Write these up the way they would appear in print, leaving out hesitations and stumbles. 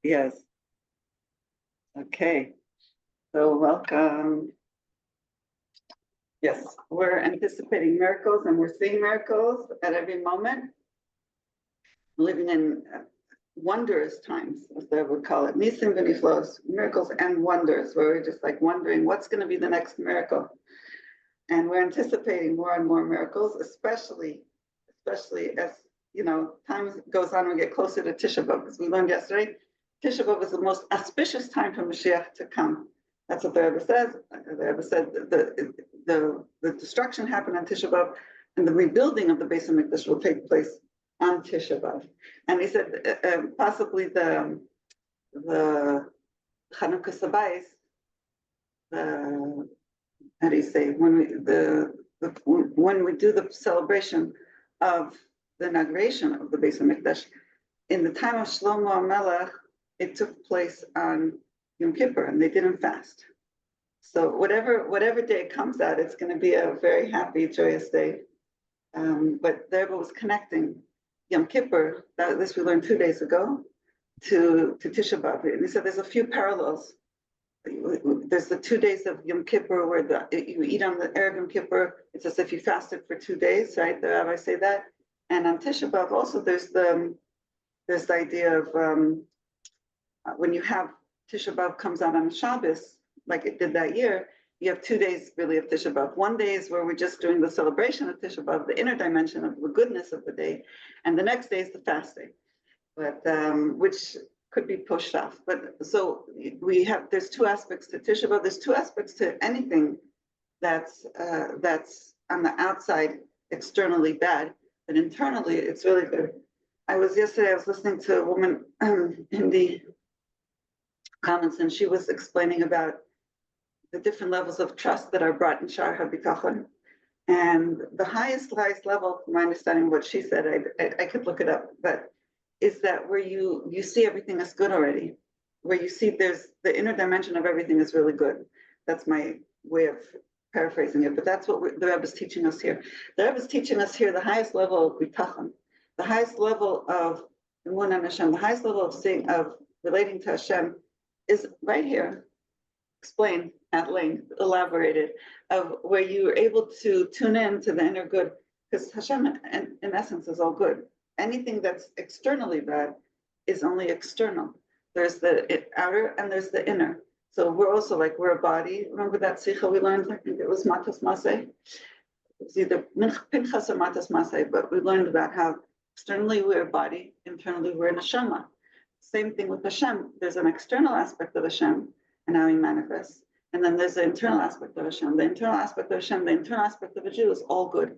Yes. Okay. So welcome. Yes, we're anticipating miracles and we're seeing miracles at every moment. Living in wondrous times, as they would call it. Nisim v'niflos, miracles and wonders, where we're just like wondering what's going to be the next miracle. And we're anticipating more and more miracles, especially as time goes on, we get closer to Tisha Beav. As we learned yesterday, Tisha Beav is the most auspicious time for Mashiach to come. That's what the Rebbe says. The Rebbe said the destruction happened on Tisha Beav, and the rebuilding of the Bais Hamikdash will take place on Tisha Beav. And he said possibly the Chanukah Sabais, how do you say, when we do the celebration of the inauguration of the Bais Hamikdash, in the time of Shlomo HaMelech, it took place on Yom Kippur, and they didn't fast. So whatever day it comes out, it's going to be a very happy, joyous day. But the Rebbe was connecting Yom Kippur, this we learned 2 days ago, to Tisha B'Av. And he said there's a few parallels. There's the 2 days of Yom Kippur where you eat on the Erev Yom Kippur. It's as if you fasted for 2 days, right? The Rabbi say that. And on Tisha B'Av also there's the idea of when you have Tisha B'Av comes out on Shabbos, like it did that year, you have 2 days really of Tisha B'Av. 1 day is where we're just doing the celebration of Tisha B'Av, the inner dimension of the goodness of the day, and the next day is the fasting, but which could be pushed off. But so there's 2 aspects to Tisha B'Av. There's 2 aspects to anything that's on the outside externally bad, but internally it's really good. Yesterday I was listening to a woman in the comments, and she was explaining about the different levels of trust that are brought in Shar HaBitachon. And the highest level, from my understanding of what she said, I could look it up, but is that where you see everything as good already, where you see there's the inner dimension of everything is really good. That's my way of paraphrasing it, but that's what the Rebbe is teaching us here. The Rebbe is teaching us here the highest level of bitachon, the highest level of emunah in Hashem, the highest level of relating to Hashem is right here, explained at length, elaborated, of where you're able to tune in to the inner good, because Hashem in essence is all good. Anything that's externally bad is only external. There's the outer and there's the inner. So we're also like, we're a body. Remember that sikha we learned? I think it was Matas Masay. It's either Pinchas or Matas Masay, but we learned about how externally we're a body, internally we're a neshama. Same thing with Hashem. There's an external aspect of Hashem and how he manifests. And then there's the internal aspect of Hashem. The internal aspect of Hashem, the internal aspect of a Jew is all good.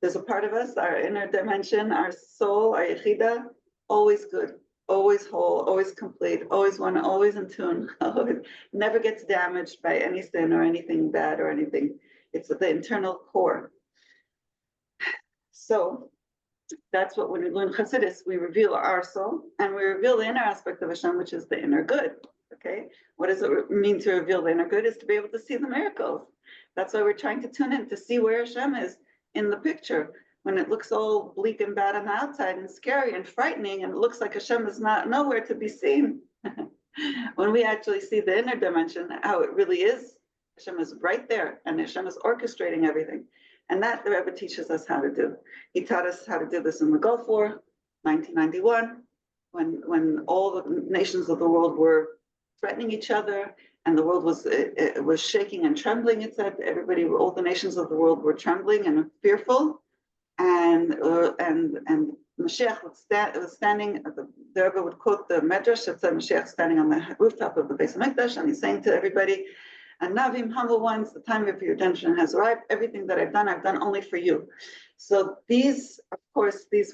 There's a part of us, our inner dimension, our soul, our yechida, always good, always whole, always complete, always one, always in tune, always, never gets damaged by any sin or anything bad or anything. It's the internal core. So that's what when we learn Chassidus, we reveal our soul and we reveal the inner aspect of Hashem, which is the inner good. Okay, what does it mean to reveal the inner good? Is to be able to see the miracles. That's why we're trying to tune in to see where Hashem is in the picture. When it looks all bleak and bad on the outside and scary and frightening, and it looks like Hashem is nowhere to be seen. When we actually see the inner dimension, how it really is, Hashem is right there, and Hashem is orchestrating everything. And that the Rebbe teaches us how to do. He taught us how to do this in the Gulf War, 1991, when all the nations of the world were threatening each other, and the world was shaking and trembling. It said all the nations of the world were trembling and fearful, and Mashiach was standing. The Rebbe would quote the Medrash that said Mashiach standing on the rooftop of the Bais Hamikdash, and he's saying to everybody, "Anavim, humble ones, the time of your redemption has arrived. Everything that I've done only for you." So these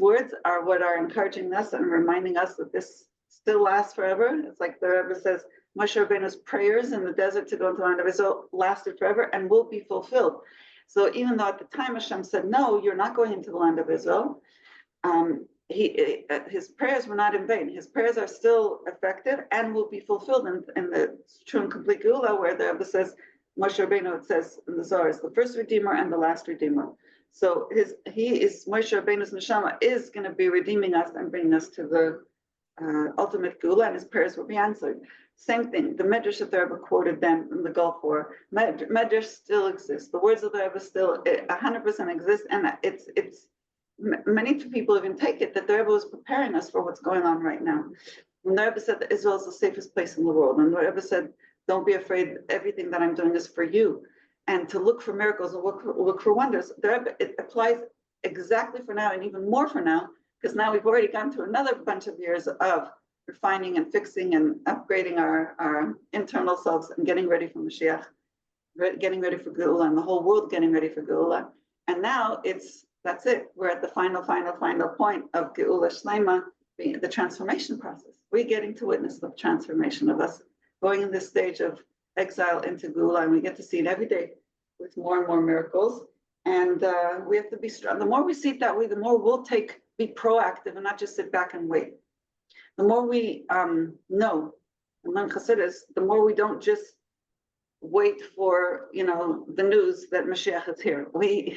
words are what are encouraging us and reminding us that this still lasts forever. It's like the Rebbe says, Moshe Rabbeinu's prayers in the desert to go into the land of Israel lasted forever and will be fulfilled. So even though at the time Hashem said, no, you're not going into the land of Israel, his prayers were not in vain. His prayers are still effective and will be fulfilled in the true and complete Geula, where the Rebbe says, Moshe Rabbeinu, it says in the Zohar, is the first Redeemer and the last Redeemer. So Moshe Rabbeinu's neshama is going to be redeeming us and bringing us to the ultimate Geula, and his prayers will be answered. Same thing, the Medrash that the Rebbe quoted then in the Gulf War, Medrash still exists. The words of the Rebbe still 100% exist, and it's many people even take it that the Rebbe was preparing us for what's going on right now. When the Rebbe said that Israel is the safest place in the world, and the Rebbe said, don't be afraid, everything that I'm doing is for you, and to look for miracles and look for wonders. The Rebbe, it applies exactly for now, and even more for now, because now we've already gone through another bunch of years of refining and fixing and upgrading our internal selves and getting ready for Mashiach, getting ready for Geula, and the whole world getting ready for Geula. And now that's it. We're at the final point of Geula Shlema, the transformation process. We're getting to witness the transformation of us going in this stage of exile into Geula, and we get to see it every day with more and more miracles. And we have to be strong. The more we see it that way, the more we'll be proactive and not just sit back and wait. The more we know and learn Chassidus, the more we don't just wait for the news that Mashiach is here. We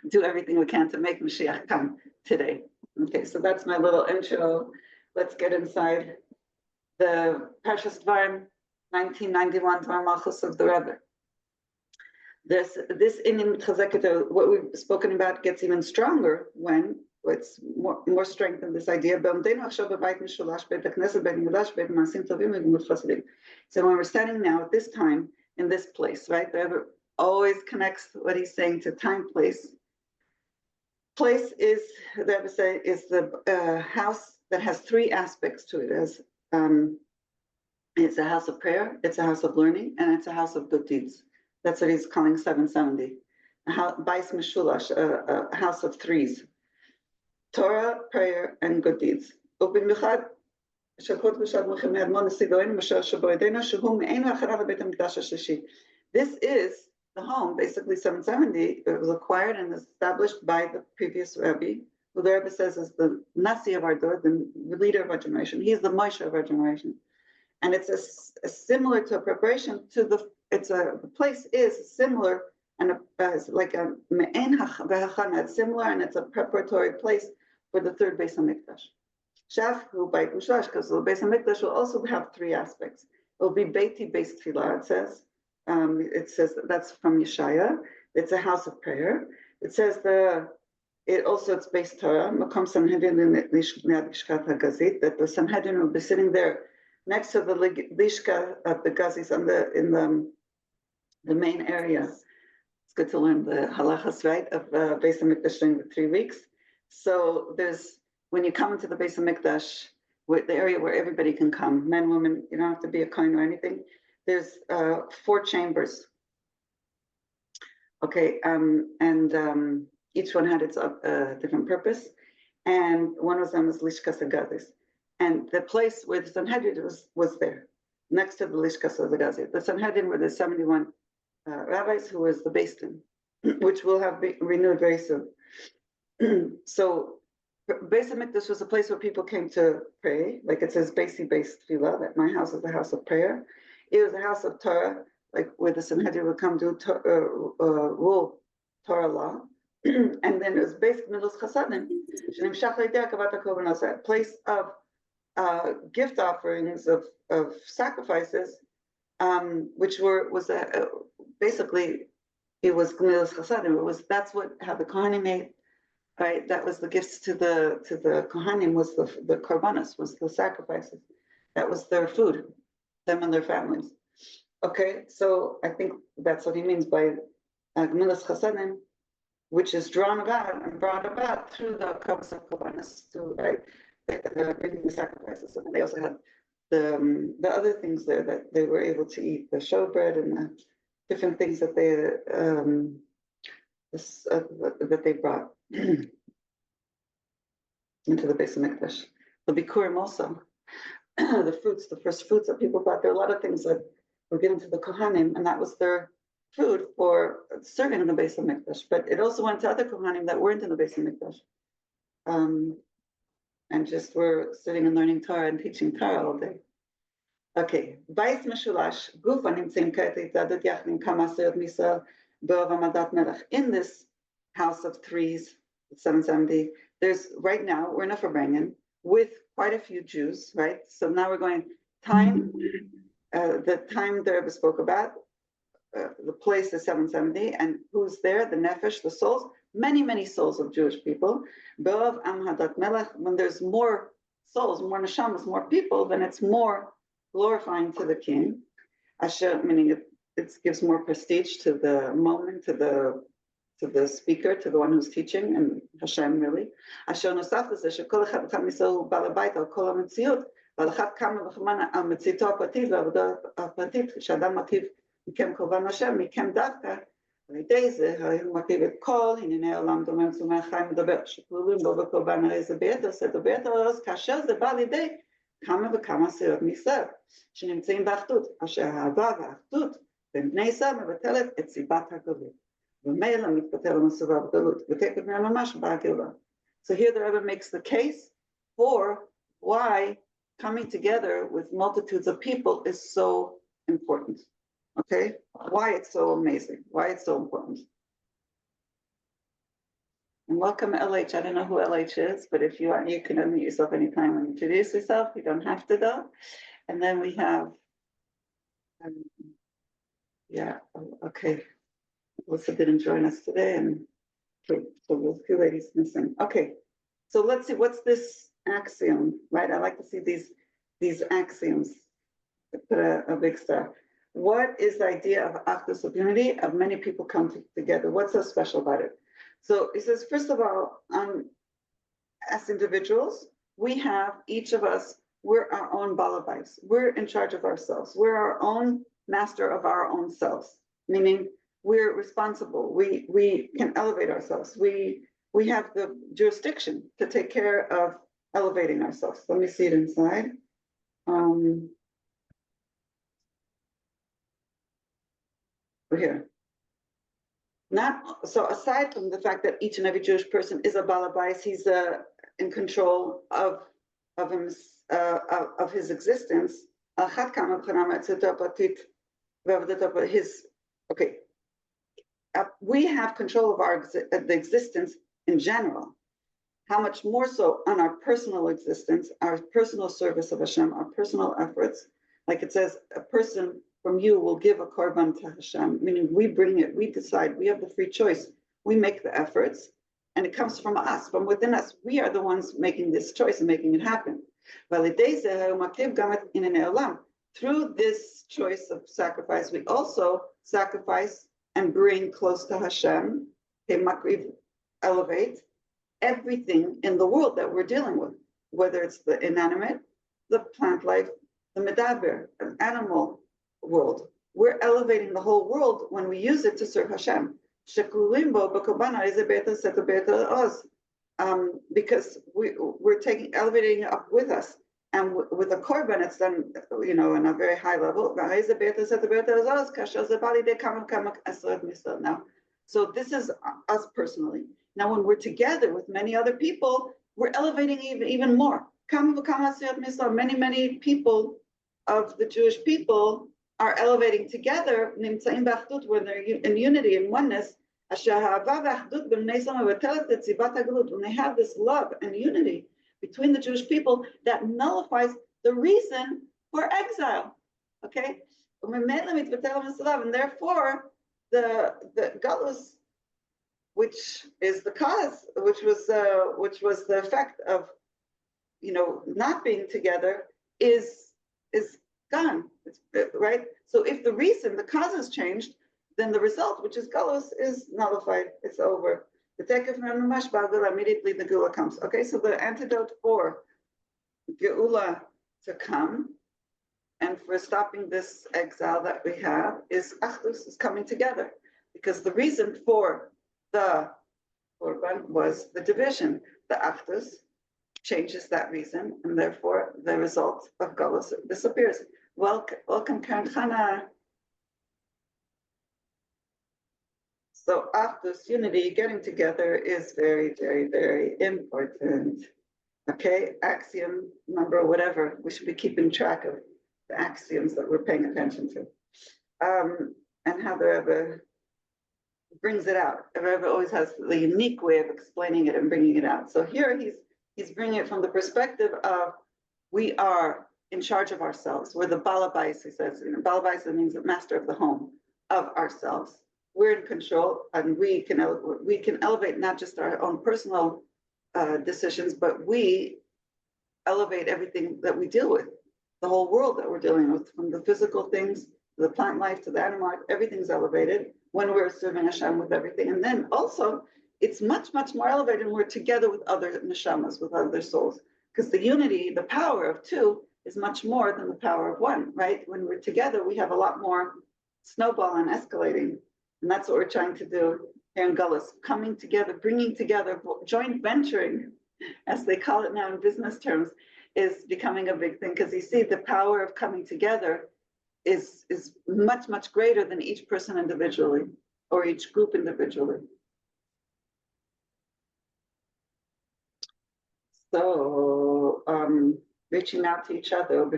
do everything we can to make Mashiach come today. Okay, so that's my little intro. Let's get inside the Parshas Devarim, 1991 Dvar Malchus of the Rebbe. This Inyan Chazeket, what we've spoken about, gets even stronger when it's more strength in this idea. So when we're standing now at this time in this place, right? The Rebbe always connects what he's saying to time, place. Place is, the Rebbe say, is the house that has three aspects to it. It's a house of prayer, it's a house of learning, and it's a house of good deeds. That's what he's calling 770. Bais Meshulash, a house of threes. Torah, prayer, and good deeds. This is the home, basically 770. It was acquired and established by the previous Rebbe, who the Rebbe says is the Nasi of our door, the leader of our generation. He's the Moshe of our generation. And it's a similar to a preparation to the place is similar and it's like a me'en hachana. It's similar and it's a preparatory place for the third Beis Hamikdash. Shafhu Beit Mushash, because the Beis Hamikdash will also have three aspects. It will be Beiti Beis Tefillah. It says that's from Yeshaya. It's a house of prayer. It says it's based Torah. Makom Sanhedrin Lishkat HaGazit, that the Sanhedrin will be sitting there next to the Lishka of the Gazis in the main area. It's good to learn the halachas, right, of Beis Hamikdash during the 3 weeks. So when you come into the Beis Hamikdash, the area where everybody can come, men, women, you don't have to be a kohen or anything. There's 4 chambers. Okay, and each one had its different purpose, and one of them was Lishkas HaGazis. And the place where the Sanhedrin was there, next to the Lishkas HaGazis. The Sanhedrin were the 71 rabbis who was the Bais Chana, which will have been renewed very soon. So Beis Hamikdash was a place where people came to pray, like it says, Beisi Beis Tefillah, that my house is the house of prayer. It was a house of Torah, like where the Sanhedrin would come do rule Torah law. And then it was based Milos Chasadim, a place of gift offerings of sacrifices, which was basically it was Milos Chasadim. That's how the Kohanim made. Right, that was the gifts to the Kohanim, was the korbanos, was the sacrifices. That was their food, them and their families. Okay, so I think that's what he means by Gemilas Chasadim, which is drawn about and brought about through the cups of korbanos, right, bringing the sacrifices. And they also had the other things there that they were able to eat, the showbread and the different things that they brought into the Beis Hamikdash. The bikurim also, the fruits, the first fruits that people brought. There are a lot of things that were given to the Kohanim, and that was their food for serving in the Beis Hamikdash. But it also went to other Kohanim that weren't in the Beis Hamikdash, and just were sitting and learning Torah and teaching Torah all day. Okay, Bais Meshulash, Gufa Nimtzim Kati Tzadut Yachnim Kama Seyot Misa Be'ov Hamadat Melech. In this house of threes, 770, there's right now, we're in a Farbrengen, with quite a few Jews, right? So now we're going time, the time the Rebbe spoke about, the place is 770, and who's there? The nefesh, the souls, many souls of Jewish people. Be'ov am hadat melech, when there's more souls, more neshamas, more people, then it's more glorifying to the king. Asher, meaning it gives more prestige to the moment, to the speaker, to the one who's teaching, and Hashem really. Asher nosaf l'zeh shekol echad v'chad miso bal habayit al kol hametziut, ועל אחת כמה וכמה על מציאתו הפרטית והעבודה הפרטית, שאדם מרכיב מכם קורבן השם, מכם דווקא, על ידי זה, הרי הוא מרכיב את כל ענייני העולם דומם צומח חיים מדבר, שכלולים בו בקורבן, הרי זה ביתר סדר, ביתר עוז, כאשר זה בא לידי כמה וכמה סיעות מישראל, שנמצאים באחדות, אשר האהבה והאחדות בין בני ישראל מבטלת את סיבת הגלות, ומילא מתבטל המסובה בגלות, ותקף ממש באה הגאולה. So here the Rebbe makes the case for why coming together with multitudes of people is so important. Okay, why it's so amazing, why it's so important. And welcome LH. I don't know who LH is, but if you are, you can unmute yourself anytime and introduce yourself. You don't have to though. And then we have, yeah, okay. Alyssa didn't join us today, and so there's a few ladies missing. Okay, so let's see, what's this axiom, right? I like to see these axioms. Put a big star. What is the idea of actus of unity, of many people come together? What's so special about it? So he says, first of all, as individuals, we have, each of us, we're our own balabais. We're in charge of ourselves. We're our own master of our own selves, meaning we're responsible. We can elevate ourselves. We have the jurisdiction to take care of elevating ourselves. Let me see it inside. We're here. Not so. Aside from the fact that each and every Jewish person is a balabais, he's in control of his existence. We have control of the existence in general. How much more so on our personal existence, our personal service of Hashem, our personal efforts. Like it says, a person from you will give a korban to Hashem, meaning we bring it, we decide, we have the free choice, we make the efforts, and it comes from us, from within us. We are the ones making this choice and making it happen. Through this choice of sacrifice, we also sacrifice and bring close to Hashem, elevate everything in the world that we're dealing with, whether it's the inanimate, the plant life, the medaber, an animal world. We're elevating the whole world when we use it to serve Hashem. Because we're elevating it up with us. And with a korban, it's done, in a very high level. Now, so this is us personally. Now, when we're together with many other people, we're elevating even more. Many people of the Jewish people are elevating together, when they're in unity and oneness. When they have this love and unity between the Jewish people, that nullifies the reason for exile. Okay? And therefore, the galus, which is the cause, which was the effect of not being together, is gone. Right? So if the reason, the cause has changed, then the result, which is galus, is nullified. It's over. Immediately the geula comes. Okay, so the antidote for geula to come and for stopping this exile that we have is achdus, is coming together. Because the reason for the korban was the division. The achdus changes that reason, and therefore the result of galus disappears. Welcome, Karen Chana. So achdus, unity, getting together is very, very, very important. Okay, axiom number whatever. We should be keeping track of the axioms that we're paying attention to. And how the Rebbe brings it out. The Rebbe always has the unique way of explaining it and bringing it out. So here he's he's bringing it from the perspective of we are in charge of ourselves. We're the balabais, he says. You know, balabais means the master of the home of ourselves. We're in control, and we can elevate not just our own personal decisions, but we elevate everything that we deal with, the whole world that we're dealing with, from the physical things to the plant life to the animal life. Everything's elevated when we're serving Hashem with everything. And then also, it's much, much more elevated when we're together with other neshamas, with other souls. Because the unity, the power of two is much more than the power of one, right? When we're together, we have a lot more snowball and escalating. And that's what we're trying to do here in Gullus, coming together, bringing together, joint venturing, as they call it now in business terms, is becoming a big thing. Because you see, the power of coming together is much, much greater than each person individually or each group individually. So reaching out to each other,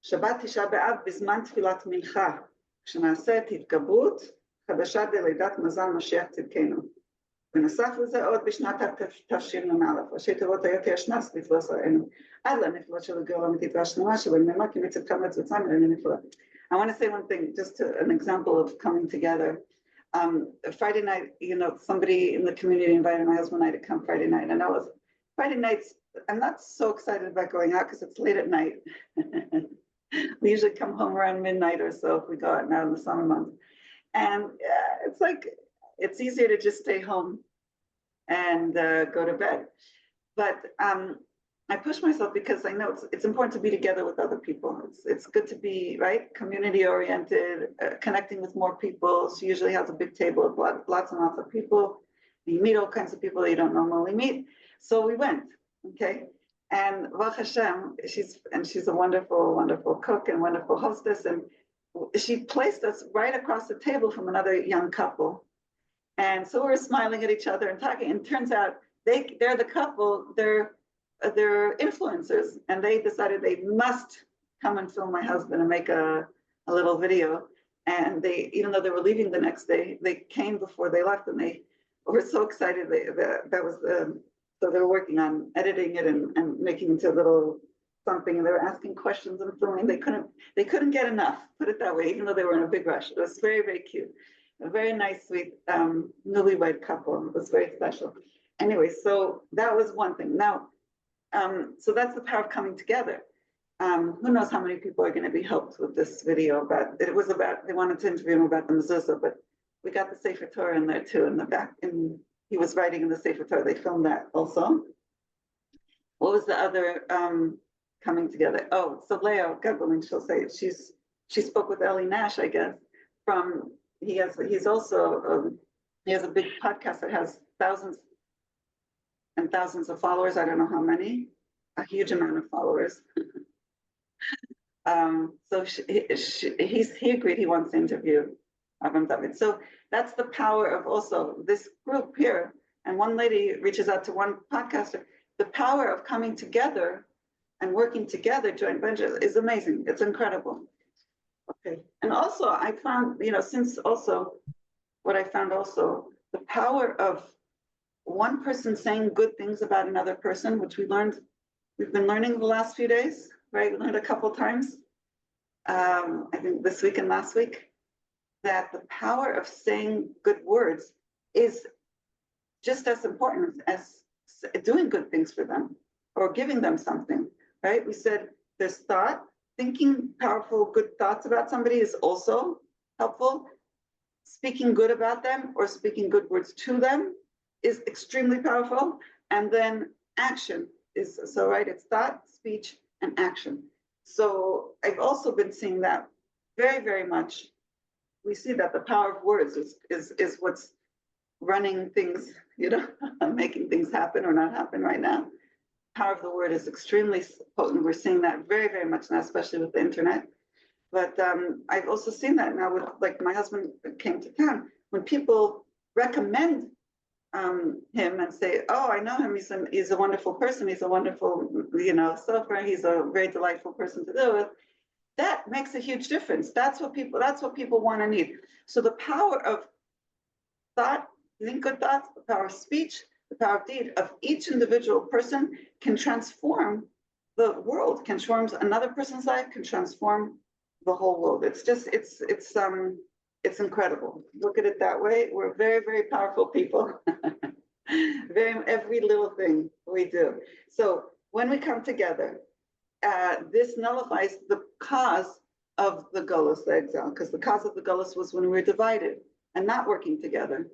שבת תשעה באב בזמן תפילת מנחה, כשנעשה את התגברות חדשה דלידת מזל משיח צדקנו. ונוסף לזה עוד בשנת תשנ"א, ראשי תיבות היותר שנ"ס נפלא שראינו, עד לנפלאות של הגאולה האמיתית והשלמה שבנאמר כי מצד כמה צוצה מלאני נפלאות. I want to say one thing, just an example of coming together. Friday night, you know, somebody in the community invited my husband and I to come Friday night, and I was, Friday nights, I'm not so excited about going out because it's late at night. We usually come home around midnight or so if we go out now in the summer months. And it's like, it's easier to just stay home and go to bed. But I push myself because I know it's important to be together with other people. It's good to be, right, community oriented, connecting with more people. She usually has a big table of lots and lots of people. You meet all kinds of people that you don't normally meet. So we went, okay? And Baruch Hashem, she's a wonderful, wonderful cook and wonderful hostess. And she placed us right across the table from another young couple. And so we were smiling at each other and talking. And it turns out they're the couple, they're influencers. And they decided they must come and film my husband and make a little video. And they, even though they were leaving the next day, they came before they left, and they were so excited. That was so they were working on editing it and making it into a little something, and they were asking questions and filming. They couldn't get enough, put it that way, even though they were in a big rush. It was very, very cute. A very nice, sweet, newlywed couple. It was very special. Anyway, so that was one thing. Now, so that's the power of coming together. Who knows how many people are going to be helped with this video, but it was about, they wanted to interview him about the mezuzah, but we got the Sefer Torah in there too, in the back, and he was writing in the Sefer Torah. They filmed that also. What was the other coming together? Oh, so Leo, God willing, she'll say it. She spoke with Ellie Nash, I guess, from, he has a big podcast that has thousands and thousands of followers. I don't know how many, a huge amount of followers. So he agreed he wants to interview Avram David. So that's the power of also this group here. And one lady reaches out to one podcaster. The power of coming together and working together, joint venture, is amazing. It's incredible. Okay. And also I found, since also what I found also, the power of one person saying good things about another person, which we've been learning the last few days, right? We learned a couple times, I think this week and last week, that the power of saying good words is just as important as doing good things for them or giving them something, right? We said there's thought, thinking powerful, good thoughts about somebody is also helpful. Speaking good about them or speaking good words to them is extremely powerful. And then action is, so right, it's thought, speech, and action. So I've also been seeing that very, very much. We see that the power of words is what's running things, making things happen or not happen right now. Power of the word is extremely potent. We're seeing that very, very much now, especially with the internet. But I've also seen that now with, like, my husband came to town, when people recommend him and say, oh, I know him, he's a wonderful person, he's a wonderful, surfer, he's a very delightful person to deal with. That makes a huge difference. That's what people want and need. So the power of thought, think good thoughts, the power of speech, the power of deed of each individual person can transform the world, can transform another person's life, can transform the whole world. It's incredible. Look at it that way. We're very, very powerful people. Every little thing we do. So when we come together, this nullifies the cause of the Golus, the exile, because the cause of the Golus was when we were divided and not working together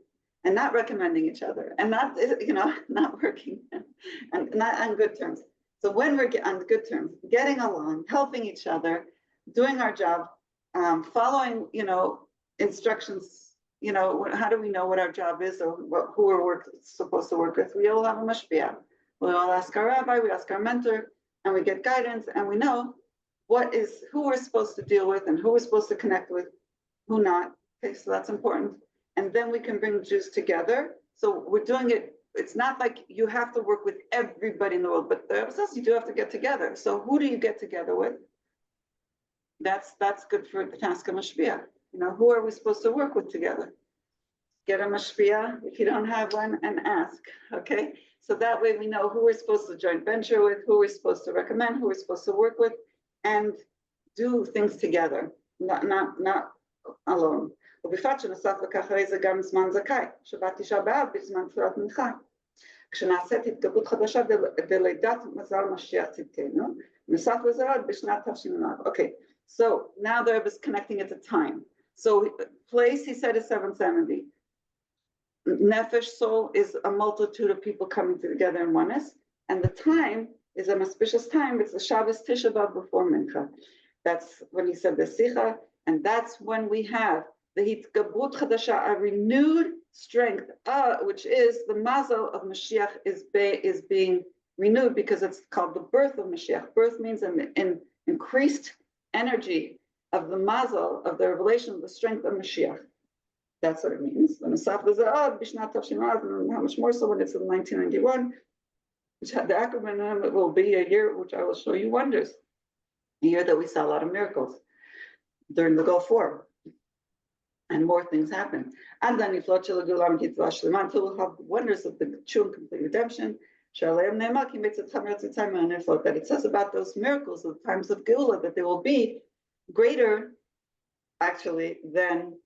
and not recommending each other and not, not working and not on good terms. So when we're on good terms, getting along, helping each other, doing our job, following, instructions, how do we know what our job is or who we're supposed to work with? We all have a mashpia. We all ask our rabbi, we ask our mentor, and we get guidance, and we know who we're supposed to deal with and who we're supposed to connect with, who not. Okay, so that's important. And then we can bring Jews together. So we're doing it. It's not like you have to work with everybody in the world, but the Rebbe says you do have to get together. So who do you get together with? That's good for the task of mashpia. Who are we supposed to work with together? Get a mashpia if you don't have one, and ask. Okay, so that way we know who we're supposed to joint venture with, who we're supposed to recommend, who we're supposed to work with, and do things together, not alone. ובפרט שנוסף לכך הרי זה גם זמן זכאי, שבת תשעה באב בזמן תפילת מנחה. כשנעשית התגברות חדשה בלידת מזל משיח צדקנו, נוסף לזה עוד בשנת תשנ"ו. Okay, so now the Rebbe is connecting it to time. So place, he said, is 770. Nefesh, soul, is a multitude of people coming together in oneness, and the time is an auspicious time. It's the Shabbos Tisha Beav before Mincha. That's when he said the Sicha, and that's when we have the Hitgabrut Chadasha, a renewed strength, which is the mazel of Mashiach is being renewed, because it's called the birth of Mashiach. Birth means an increased energy of the mazel, of the revelation of the strength of Mashiach. That's what it means. How much more so when it's in 1991, which had the acronym, it will be a year which I will show you wonders. A year that we saw a lot of miracles during the Gulf War. And more things happen. And then until we'll have wonders of the true and complete redemption. That it says about those miracles of times of Geula, that they will be greater, actually, than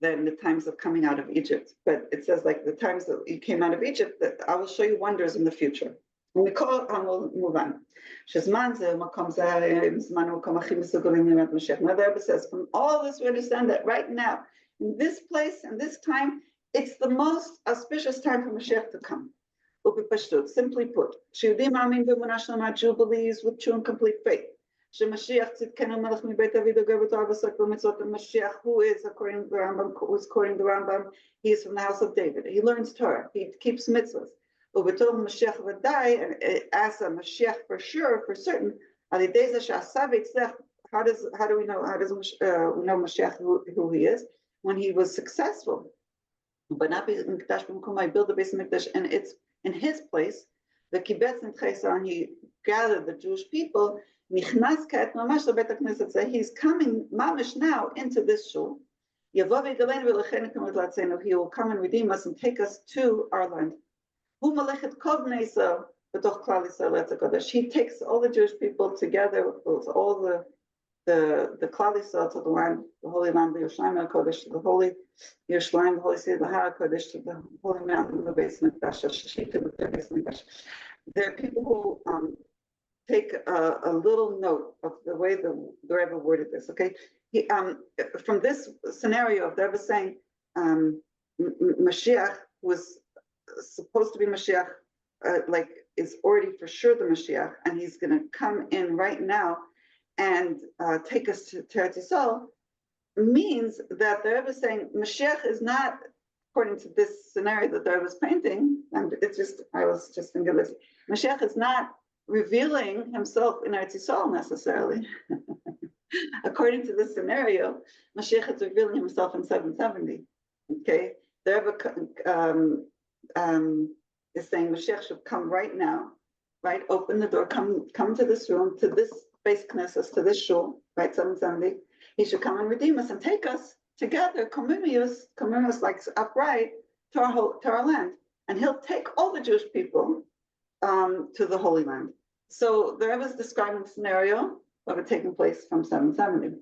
the times of coming out of Egypt. But it says, like, the times that you came out of Egypt, that I will show you wonders in the future. And we call it, and we'll move on. Now the Rebbe says, from all this, we understand that right now, in this place and this time, it's the most auspicious time for Mashiach to come. Simply put, Jew believes with true and complete faith. Mashiach, who is according to the Rambam, he is from the house of David. He learns Torah. He keeps mitzvahs. And as a Mashiach for sure, for certain, how do we know? How does we know Mashiach who he is? When he was successful. But not I build the Bais Mikdash, and it's in his place. The Kibbutz and Chaysan, he gathered the Jewish people. He's coming mamish now into this shul. He will come and redeem us and take us to our land. He takes all the Jewish people together with all the Klal Yisrael to the land, the holy land, the Yerushalayim HaKodesh, to the holy Yerushalayim, the holy city, the Har HaKodesh, to the holy mountain, the Bais Mikdash, the Bais Mikdash. There are people who take a little note of the way the Rebbe worded this. Okay, from this scenario of the Rebbe saying Mashiach was supposed to be Mashiach, is already for sure the Mashiach, and he's going to come in right now and take us to Eretz Yisrael, means that the Rebbe is saying Mashiach is not, according to this scenario that the Rebbe was painting, and I was just thinking this, Mashiach is not revealing himself in Eretz Yisrael necessarily. According to this scenario, Mashiach is revealing himself in 770. Okay, the Rebbe is saying Mashiach should come right now, right? Open the door, come to this room, to this Bais Knesset, to this shul, right? 770. He should come and redeem us and take us together, communious like upright, to our land, and he'll take all the Jewish people to the Holy Land. So the Rebbe is describing a scenario of it taking place from 770.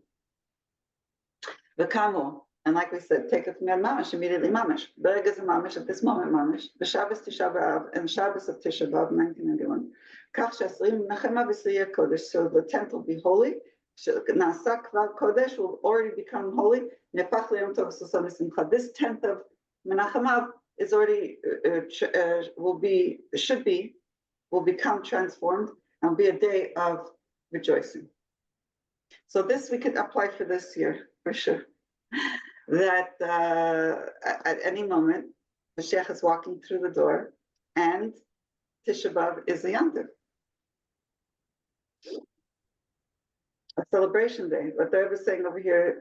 The Kamo, and like we said, take it from Yad Mamash, immediately Mamash. Berg is a Mamash at this moment, Mamash. The Shabbos Tisha Beav and Shabbos of Tisha Beav, 1991. So the tent will be holy. Nasa Kvar Kodesh will already become holy. This 10th of Menachem Av is already will become transformed and will be a day of rejoicing. So this we could apply for this year for sure. That at any moment Mashiach is walking through the door, and Tisha Beav is a Yom Tov, a celebration day. What the Rebbe is saying over here,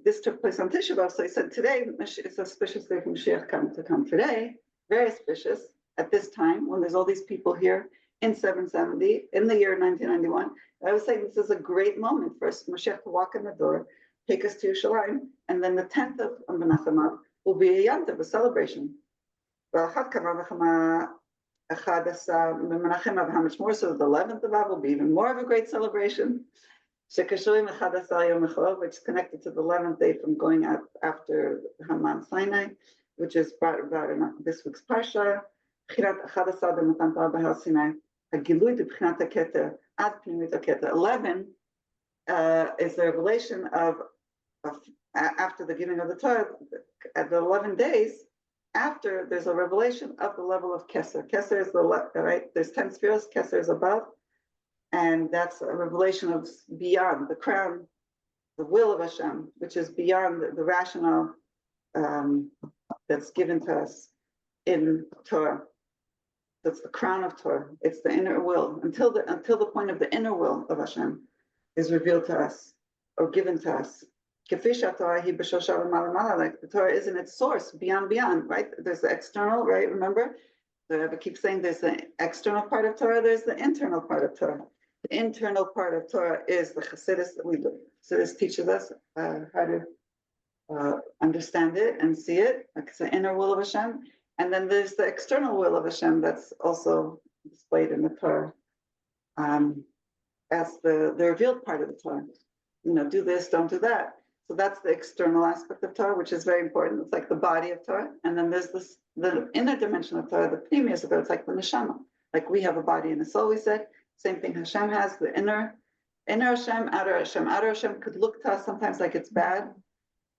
this took place on Tisha Beav, so he said today it's a auspicious day for Mashiach to come today, very auspicious at this time when there's all these people here in 770 in the year 1991. I was saying this is a great moment for us, Mashiach, to walk in the door, take us to Yerushalayim, and then the 10th of Menachem Av will be a Yom Tov, a celebration. How much more so the 11th of Av will be even more of a great celebration, which is connected to the 11th day from going out after Haman Sinai, which is brought about in this week's Parsha. 11 is the revelation of after the giving of the Torah, at the 11 days after, there's a revelation of the level of Keser. Keser is the right. There's 10 spheres. Keser is above, and that's a revelation of beyond the crown, the will of Hashem, which is beyond the rationale that's given to us in Torah. That's the crown of Torah. It's the inner will until the point of the inner will of Hashem is revealed to us or given to us. Like the Torah is in its source, beyond, right? There's the external, right? Remember, the Rebbe keeps saying there's the external part of Torah, there's the internal part of Torah. The internal part of Torah is the Chassidus that we do. Chassidus teaches us how to understand it and see it. Like it's the inner will of Hashem. And then there's the external will of Hashem that's also displayed in the Torah as the revealed part of the Torah. Do this, don't do that. So that's the external aspect of Torah, which is very important. It's like the body of Torah. And then there's the inner dimension of Torah, the pneumius of it. It's like the neshama. Like we have a body and a soul, we said. Same thing Hashem has, the inner Hashem, outer Hashem. Outer Hashem could look to us sometimes like it's bad,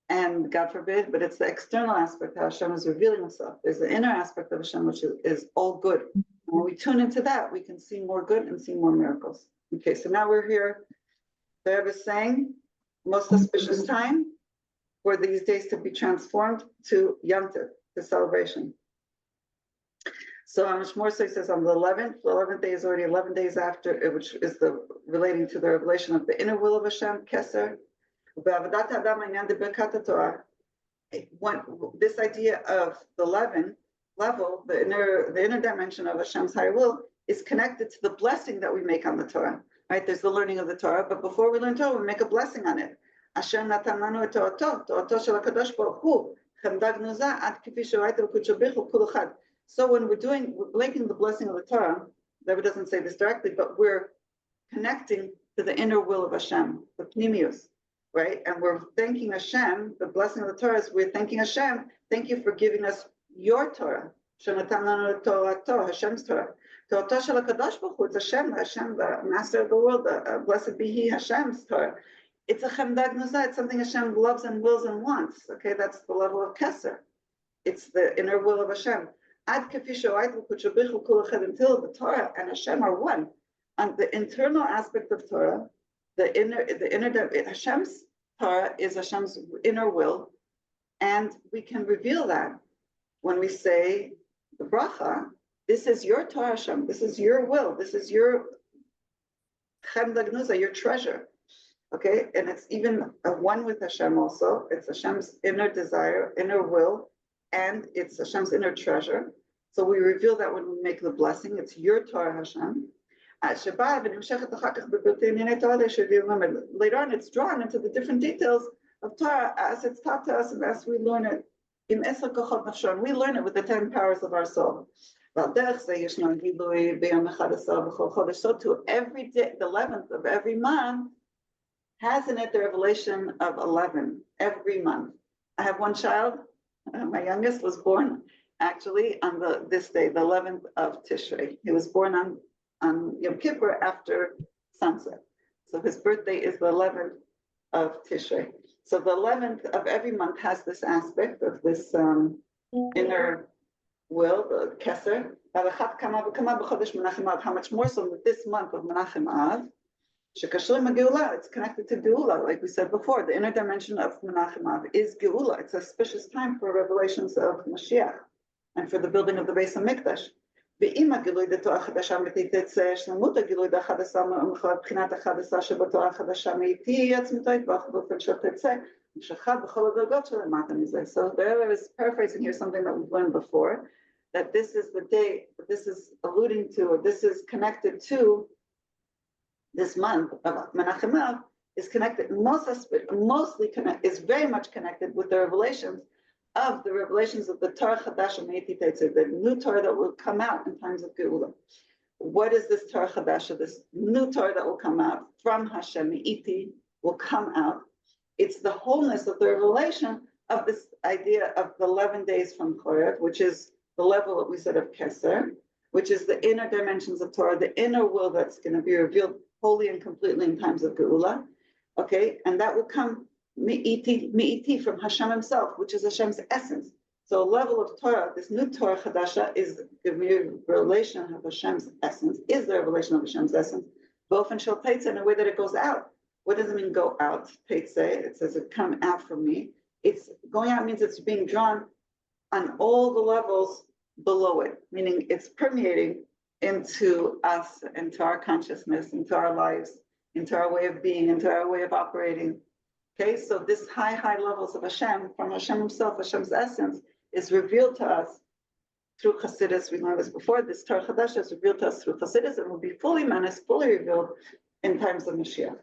and God forbid, but it's the external aspect how Hashem is revealing himself. There's the inner aspect of Hashem, which is all good. And when we tune into that, we can see more good and see more miracles. Okay, so now we're here. The Rebbe is saying, most auspicious time for these days to be transformed to Yom Tov, the celebration. So how much more so he says on the 11th day is already 11 days after, which is relating to the revelation of the inner will of Hashem, Keser. This idea of the 11th level, the inner dimension of Hashem's higher will, is connected to the blessing that we make on the Torah. Right? There's the learning of the Torah, but before we learn Torah, we make a blessing on it. Asher natan lanu et Torato shel HaKadosh Baruch Hu, chemda gnuza ad kifi she'oraita v'kudsha bichu kul echad. So when we're making the blessing of the Torah, the Rebbe doesn't say this directly, but we're connecting to the inner will of Hashem, the pneumius, right? And we're thanking Hashem. The blessing of the Torah is we're thanking Hashem. Thank you for giving us your Torah. Shenatan lanu et Torato, Hashem's Torah. Torato shel HaKadosh Baruch Hu, it's Hashem, the master of the world, blessed be He, Hashem's Torah. It's a chemda gnuza, it's something Hashem loves and wills and wants. Okay, that's the level of Keser. It's the inner will of Hashem. Ad kafi she'oraita v'kudsha bichu kul echad, until the Torah and Hashem are one. On the internal aspect of Torah, the inner Hashem's Torah is Hashem's inner will, and we can reveal that when we say the bracha. This is your Torah, Hashem. This is your will. This is your chemda gnuza, your treasure. Okay, and it's even a one with Hashem also. It's Hashem's inner desire, inner will, and it's Hashem's inner treasure. So we reveal that when we make the blessing. It's your Torah, Hashem. Later on, it's drawn into the different details of Torah as it's taught to us and as we learn it In Esra Kochot Nafsho, and we learn it with the 10 powers of our soul. So to every day, the 11th of every month has in it the revelation of 11 every month. I have one child. My youngest was born actually on this day, the 11th of Tishrei. He was born on Yom Kippur after sunset. So his birthday is the 11th of Tishrei. So the 11th of every month has this aspect of this inner will, the Keser. How much more so with this month of Menachem Av? It's connected to Geula, like we said before. The inner dimension of Menachem Av is Geula. It's a auspicious time for revelations of Mashiach and for the building of the Beis HaMikdash. ועם הגילוי דתורה החדשה מתתצא שלמות הגילוי דחדשה מבחינת החדשה שבתורה החדשה מאיתי עצמתו יתברך באופן שתצא המשכה בכל הדרגות שלמטה מזה. So there is paraphrasing here something that we've learned before, that this is the day, this is alluding to, or this is connected to this month of Menachem Av, is connected, mostly connected, is very much connected with the revelations of the Torah Chadasha Meiti Tetzeh, the new Torah that will come out in times of Geula. What is this Torah Chadasha, this new Torah that will come out from Hashem Meiti, will come out? It's the wholeness of the revelation of this idea of the 11 days from Chorev, which is the level that we said of Keser, which is the inner dimensions of Torah, the inner will that's going to be revealed wholly and completely in times of Geula. Okay, and that will come Mi'iti from Hashem himself, which is Hashem's essence. So a level of Torah, this new Torah Chadasha, is the revelation of Hashem's essence, is the revelation of Hashem's essence, both in Shel Teitzeh, in a way that it goes out. What does it mean go out? Teitzeh, it says it come out from me. It's going out means it's being drawn on all the levels below it, meaning it's permeating into us, into our consciousness, into our lives, into our way of being, into our way of operating. Okay, so this high levels of Hashem, from Hashem himself, Hashem's essence, is revealed to us through Chassidus. We learned this before. This Torah Chadash is revealed to us through Chassidus and will be fully manifest, fully revealed in times of Mashiach.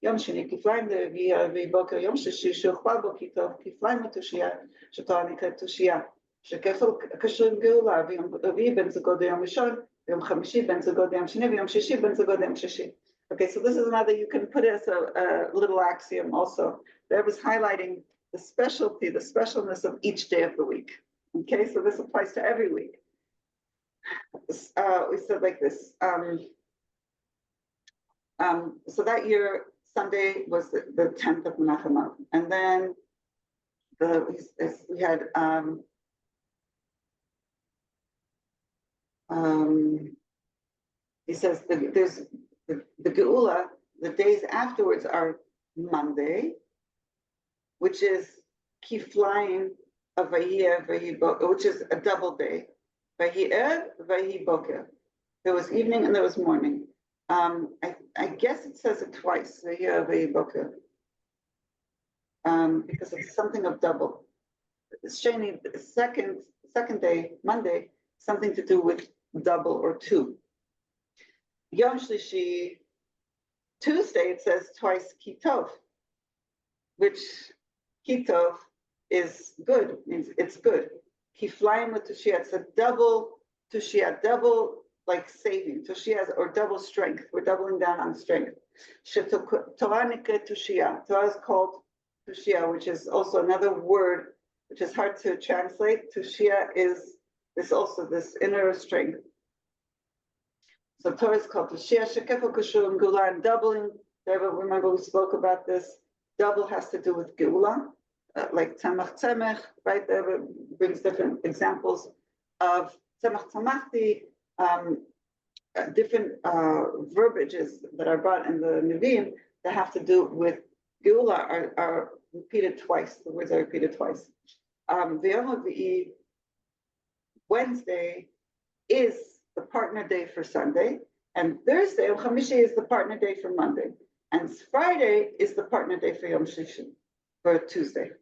יום שני כפליים לרביעי, הרביעי בוקר, יום שישי שהוכפל בו כי טוב, כפליים לתושייה, שתורה נקראת תושייה, שכפל קשור עם גאולה, ויום רביעי בן זוגו ליום ראשון, ויום חמישי בן זוגו ליום שני, ויום שישי בן זוגו ליום שישי. Okay, so this is another, you can put it as a little axiom also. There was highlighting the specialty, the specialness of each day of the week. Okay, so this applies to every week. We said like this. So that year, Sunday was the 10th of Menachem Av. And then we had he says there's the Geula, the days afterwards are Monday, which is Kiflayim of Vayeh, Vayeh Boker, which is a double day. Vayeh, Vayeh Boker. There was evening and there was morning. I guess it says it twice, Vayeh, Vayeh Boker, because it's something of double. Sheni, the second day, Monday, something to do with double or two. Yom Shlishi, Tuesday, it says twice Kitov, which Kitov is good, means it's good. Kiflayim with Tushia, it's a double Tushia, double like saving, Tushia, or double strength. We're doubling down on strength. Torah nikret Tushia. Torah is called Tushia, which is also another word which is hard to translate. Tushia is this inner strength. So Torah is called Tushia, Shekefel Kushur and Gula, and doubling. Remember we spoke about this. Double has to do with Geula, like Tzemach Tzemech, right? There brings different examples of Tzemach Tzamachti, different verbiages that are brought in the Nevi'im that have to do with Geula are repeated twice. The words are repeated twice. Wednesday is the partner day for Sunday, and Thursday, Yom Chamishi, is the partner day for Monday, and Friday is the partner day for Yom Shishi, for Tuesday.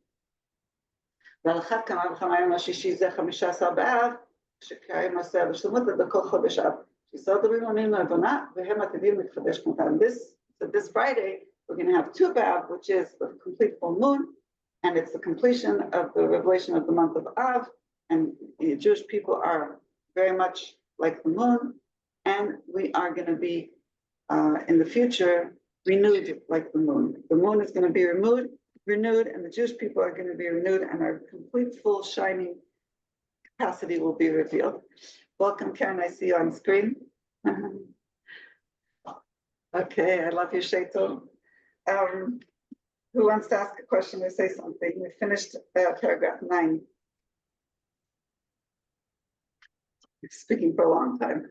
This Friday we're going to have Tu B'Av, which is the complete full moon, and it's the completion of the revelation of the month of Av, and the Jewish people are very much like the moon, and we are going to be in the future renewed like the moon. The moon is going to be renewed, and the Jewish people are going to be renewed, and our complete, full, shining capacity will be revealed. Welcome, Karen. I see you on screen. Okay, I love you, Shaitel. Who wants to ask a question or say something? We finished paragraph 9. Speaking for a long time.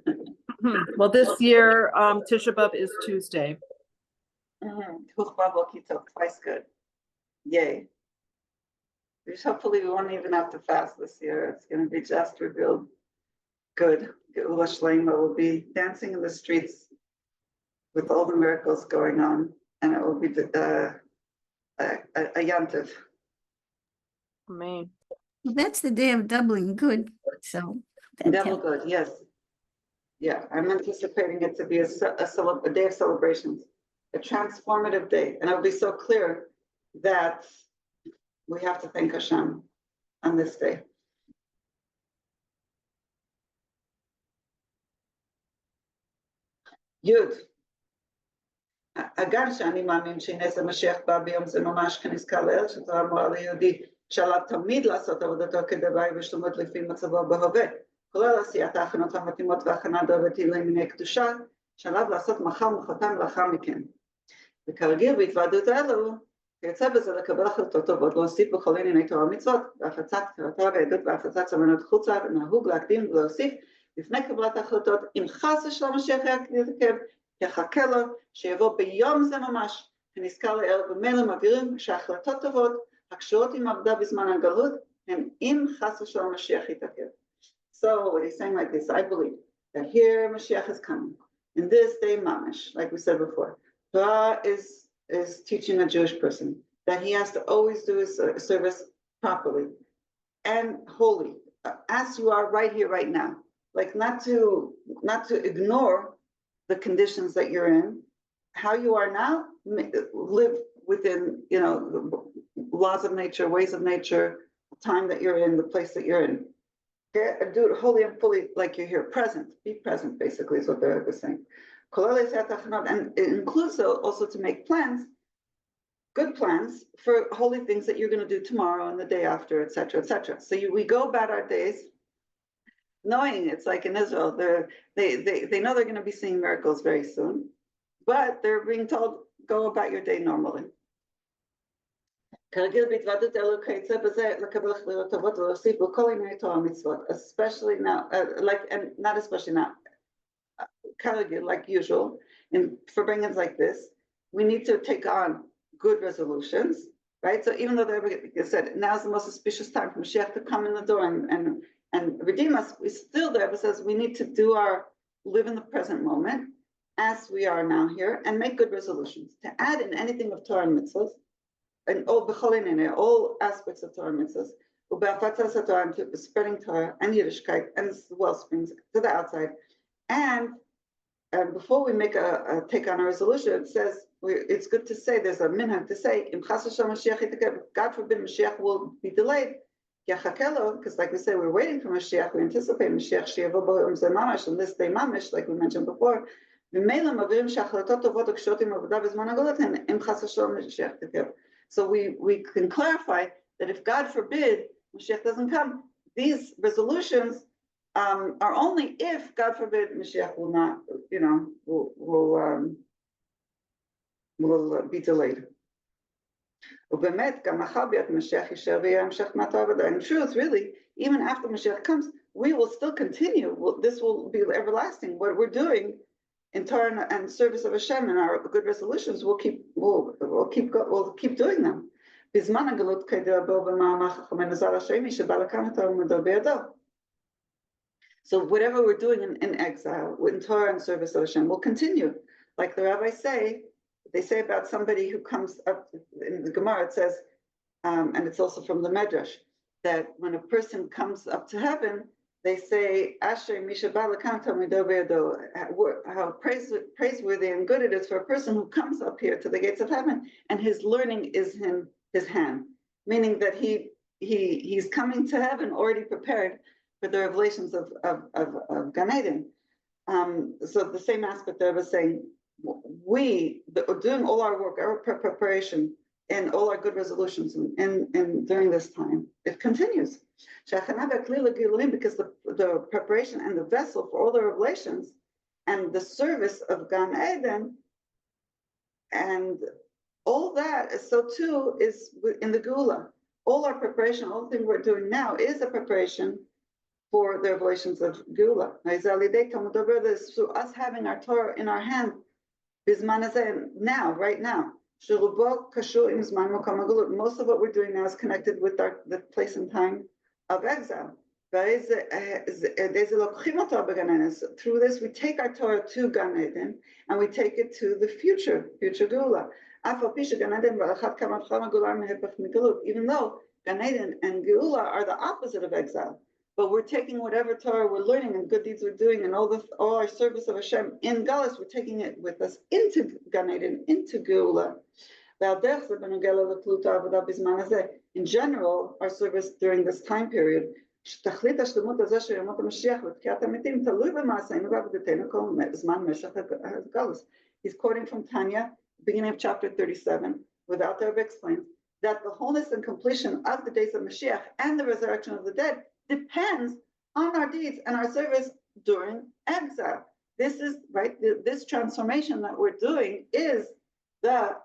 Well, this year, Tisha Beav is Tuesday. Twice good. Yay. Hopefully we won't even have to fast this year. It's going to be just revealed good. Geula Shlema will be dancing in the streets with all the miracles going on, and it will be a yantiv. Amen. Well, that's the day of doubling good. So that Double helps. good, yes. Yeah, I'm anticipating it to be a day of celebrations, a transformative day. And it'll be so clear that we have to thank Hashem on this day. Yud. הגם שאני מאמין שהנס המשיח בא ביום זה ממש כנזכר לאל, שתורה אמרה ליהודי שעליו תמיד לעשות עבודתו כדבעי ושלמות לפי מצבו בהווה, כולל עשיית ההכנות המתאימות והכנת דרבתי לענייני קדושה, שעליו לעשות מחר ומחרתיים לאחר מכן. וכרגיל בהתוועדות האלו, יוצא בזה לקבל החלטות טובות, להוסיף בכל ענייני תורה ומצוות, בהפצת קראתה ועדות בהפצת סמנות חוצה, ונהוג להקדים ולהוסיף לפני קבלת ההחלטות, אם חס ושלום משיח יתעכב, יחכה לו שיבוא ביום זה ממש, ונזכר לאל במילא מבהירים שההחלטות טובות, הקשורות עם עבודה בזמן הגלות, הן אם חס ושלום משיח יתעכב. So what he's saying like this, I believe that here Mashiach is coming, in this day mamish, like we said before, Torah is teaching a Jewish person that he has to always do his service properly and holy, as you are right here, right now. Like not to ignore the conditions that you're in, how you are now, live within, the laws of nature, ways of nature, the time that you're in, the place that you're in. Okay? Do it wholly and fully like you're here, present. Be present, basically, is what they're saying. And it includes also to make plans, good plans for holy things that you're going to do tomorrow and the day after, etc., etc. So we go about our days knowing it's like in Israel, they know they're going to be seeing miracles very soon, but they're being told, go about your day normally. Especially now, like usual, for bringings like this, we need to take on good resolutions, right? So even though they said now's the most auspicious time for Mashiach to come in the door and redeem us, we still, the Rebbe says, we need to live in the present moment as we are now here and make good resolutions. To add in anything of Torah and mitzvahs, and all aspects of Torah and mitzvahs, and spreading Torah and Yiddishkeit and well springs to the outside. And before we make take on a resolution, it says, it's good to say, there's a minhag to say, God forbid Mashiach will be delayed. Because like we say, we're waiting for Mashiach, we anticipate Mashiach mamash, and this day mamish, like we mentioned before. So we can clarify that if God forbid Mashiach doesn't come, these resolutions are only if, God forbid, Mashiach will not, will be delayed. In truth, really, even after Mashiach comes, we will still continue. This will be everlasting. What we're doing in Torah and service of Hashem and our good resolutions, we'll keep doing them. So whatever we're doing in exile, in Torah and service of Hashem, will continue. Like the rabbis say, they say about somebody who comes up in the Gemara, it says, and it's also from the Medrash, that when a person comes up to heaven, they say, Asher Misha Balakanta Midobedo, how praiseworthy and good it is for a person who comes up here to the gates of heaven and his learning is in his hand, meaning that he's coming to heaven already prepared for the revelations of Gan Eden. So the same aspect that I was saying, we doing all our work, our preparation, and all our good resolutions and during this time, it continues. Because the preparation and the vessel for all the revelations and the service of Gan Eden and all that, so too is in the Geula. All our preparation, all the thing we're doing now is a preparation for the revelations of Geula. This through us having our Torah in our hand, now, right now. Most of what we're doing now is connected with the place and time of exile. Through this, we take our Torah to Gan Eden and we take it to the future Geula. Even though Gan Eden and Geula are the opposite of exile, but we're taking whatever Torah we're learning and good deeds we're doing and all our service of Hashem in Galus, we're taking it with us into Gan Eden, into Geula. In general, our service during this time period, he's quoting from Tanya, beginning of chapter 37, without the Rebbe explains, that the wholeness and completion of the days of Mashiach and the resurrection of the dead depends on our deeds and our service during exile. This is right. This transformation that we're doing is the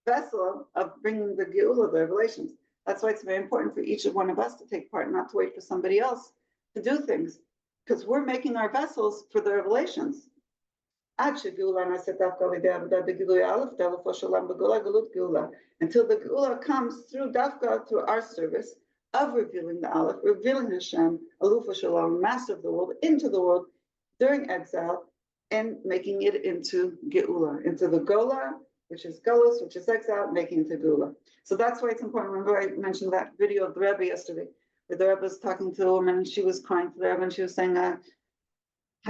vessel of bringing the Geula, the revelations. That's why it's very important for each one of us to take part, not to wait for somebody else to do things, because we're making our vessels for the revelations. Until the Geula comes through Dafka, through our service of revealing the Aleph, revealing Hashem, Aluf Shalom, Master of the world, into the world during exile, and making it into Geula, into the Gola, which is Golus, which is exile, making it to Geula. So that's why it's important. Remember, I mentioned that video of the Rebbe yesterday, where the Rebbe was talking to a woman, and she was crying to the Rebbe, and she was saying, I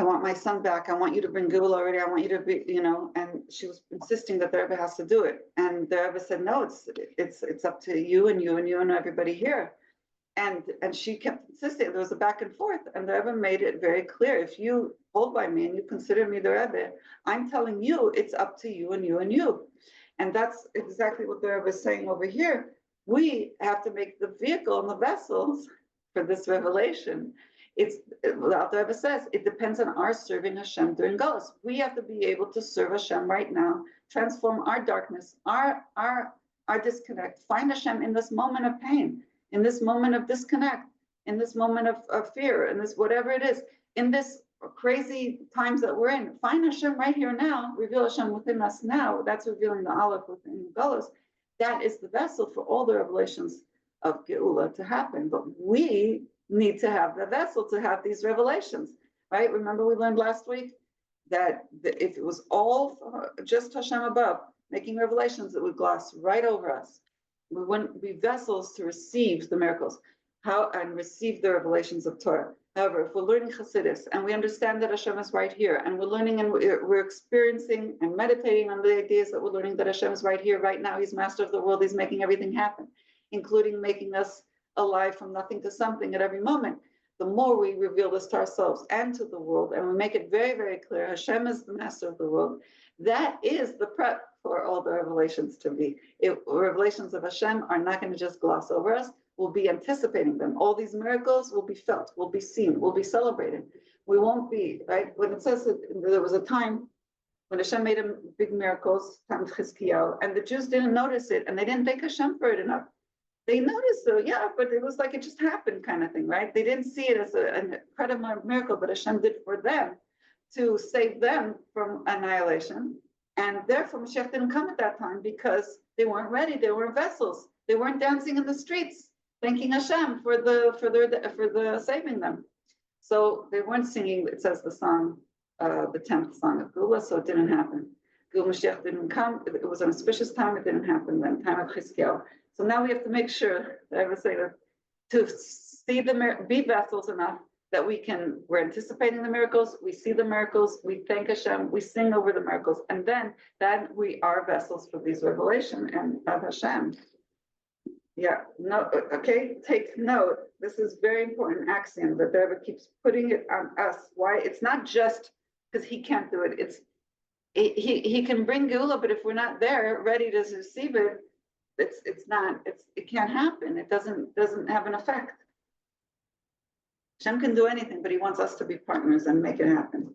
want my son back. I want you to bring Geula already. I want you to be, and she was insisting that the Rebbe has to do it. And the Rebbe said, no, it's up to you and you and you and everybody here. And she kept insisting. There was a back and forth, and the Rebbe made it very clear. If you hold by me and you consider me the Rebbe, I'm telling you it's up to you and you and you. And that's exactly what the Rebbe is saying over here. We have to make the vehicle and the vessels for this revelation. The Rebbe says it depends on our serving Hashem during Galus. We have to be able to serve Hashem right now, transform our darkness, our disconnect, find Hashem in this moment of pain, in this moment of disconnect, in this moment of fear, in this whatever it is, in this crazy times that we're in. Find Hashem right here now, reveal Hashem within us now. That's revealing the Aleph within the Galus. That is the vessel for all the revelations of Geula to happen. But we need to have the vessel to have these revelations, right? Remember we learned last week that if it was all just Hashem above, making revelations, it would gloss right over us. We wouldn't be vessels to receive the miracles and receive the revelations of Torah. However, if we're learning Chassidus and we understand that Hashem is right here, and we're learning and we're experiencing and meditating on the ideas that we're learning that Hashem is right here, right now, He's master of the world, He's making everything happen, including making us alive from nothing to something at every moment. The more we reveal this to ourselves and to the world, and we make it very, very clear, Hashem is the master of the world, that is the prep for all the revelations to be. Revelations of Hashem are not going to just gloss over us. We'll be anticipating them. All these miracles will be felt, will be seen, will be celebrated. We won't be, right? When it says that there was a time when Hashem made big miracles, time of Chizkiyahu, and the Jews didn't notice it, and they didn't thank Hashem for it enough. They noticed, yeah, but it was like it just happened kind of thing, right? They didn't see it as an incredible miracle that Hashem did for them to save them from annihilation. And therefore, Mashiach didn't come at that time because they weren't ready. They weren't vessels. They weren't dancing in the streets, thanking Hashem for the saving them. So they weren't singing. It says the song, the 10th song of Geula. So it didn't happen. Geula Mashiach didn't come. It was an auspicious time. It didn't happen then. Time of Chizkiyahu. So now we have to make sure that I would say to see be vessels enough that we're anticipating the miracles, we see the miracles, we thank Hashem, we sing over the miracles, and then that we are vessels for these revelation and of Hashem. Yeah, no, okay, take note. This is very important axiom that the Rebbe keeps putting it on us. Why? It's not just because he can't do it. He can bring Geula, but if we're not there ready to receive it, it can't happen. It doesn't have an effect. Hashem can do anything, but he wants us to be partners and make it happen.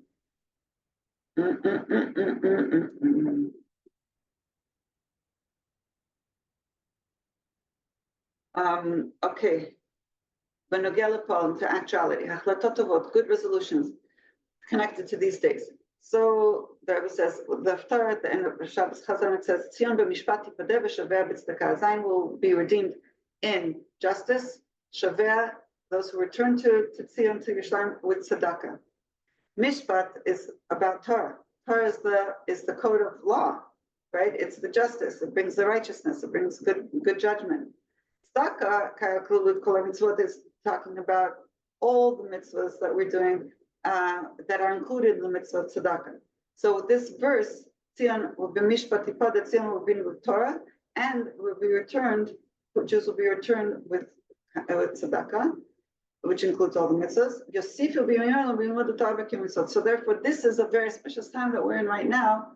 Okay. To actuality, good resolutions connected to these days. So the Rebbe says, the Haftarah at the end of Shabbos Chazon, it says, Tzion b'mishpat yipadeh v'shaveh b'tzedakah. Zayin will be redeemed in justice, shaveh, those who return to Tzion, to Yerushalayim, with tzedakah. Mishpat is about Torah. Torah is the code of law, right? It's the justice. It brings the righteousness. It brings good judgment. Tzedakah, kaya klulut kol mitzvot, is talking about all the mitzvahs that we're doing that are included in the mitzvah of tzedakah. So this verse, Tzion will be mishpat yipadeh, Tzion will be with Torah, and will be returned. Jews will be returned with tzedakah, which includes all the mitzvahs. So therefore, this is a very special time that we're in right now,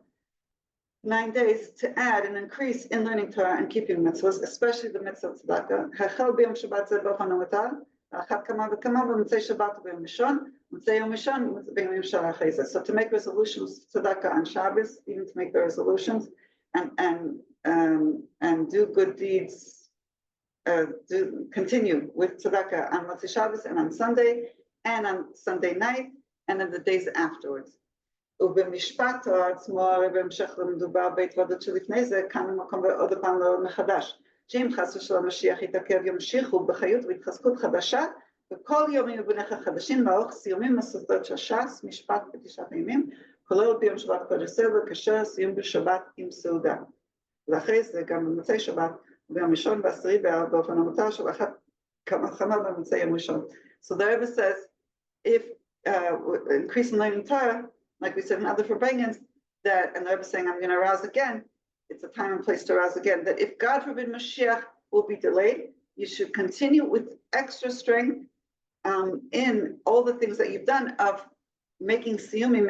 9 days, to add and increase in learning Torah and keeping mitzvahs, especially the mitzvah of tzedakah. So to make resolutions tzedakah on Shabbos, even to make the resolutions and do good deeds. Continue with tzedakah on Motzei Shabbos and on Sunday and on Sunday night and then the days afterwards. ובמשפט עצמו בהמשך למדובר בהתוודות שלפני זה, כאן המקום עוד פעם לא מחדש. שאם חס ושלום המשיח יתעכב ימשיכו בחיות והתחזקות חדשה, וכל יום יהיו בניך חדשים לערוך סיומים מסודות של ש"ס, משפט בתשעת הימים, כולל ביום שבת קודש סדר, כאשר סיום בשבת עם סעודה. ואחרי זה גם במוצאי שבת, ביום ראשון בעשירי באופן המותר של אחת כמה וכמה במוצאי יום ראשון. So the Rebbe says, if increase in learning Torah, like we said in other forbangans, that, and the Rebbe is saying, I'm going to arouse again, it's a time and place to arouse again, that if God forbid Mashiach will be delayed, you should continue with extra strength in all the things that you've done of making siyumi,